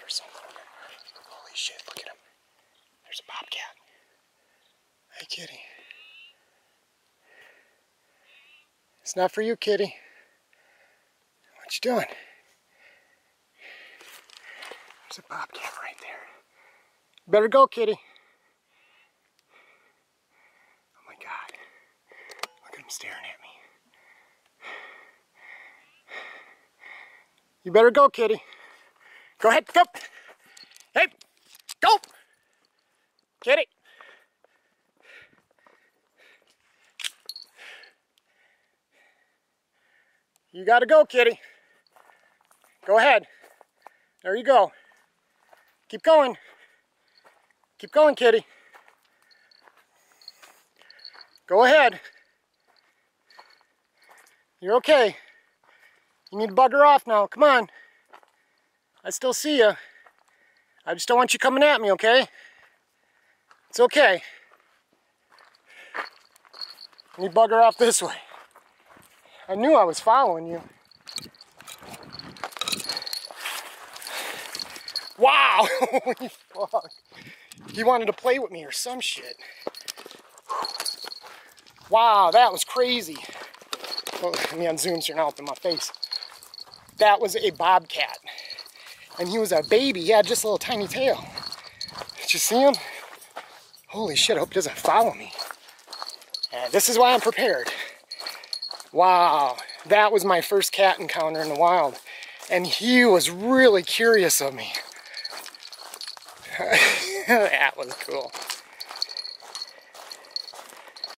or something. Holy shit, look at him. There's a bobcat. Hey, kitty. It's not for you, kitty. What you doing? There's a bobcat right there. Better go, kitty. Oh my God. Look at him staring at me. You better go, kitty. Go ahead, go. Hey, go. Kitty. You gotta go, kitty. Go ahead. There you go. Keep going. Keep going, kitty. Go ahead. You're okay. You need to bugger off now. Come on. I still see you. I just don't want you coming at me, okay? It's okay. You bugger off this way. I knew I was following you. Wow! Holy fuck. He wanted to play with me or some shit. Wow, that was crazy. Well, let me unzoom so you're not up in my face. That was a bobcat. And he was a baby. He had just a little tiny tail. Did you see him? Holy shit, I hope he doesn't follow me. And this is why I'm prepared. Wow, that was my first cat encounter in the wild. And he was really curious of me. That was cool.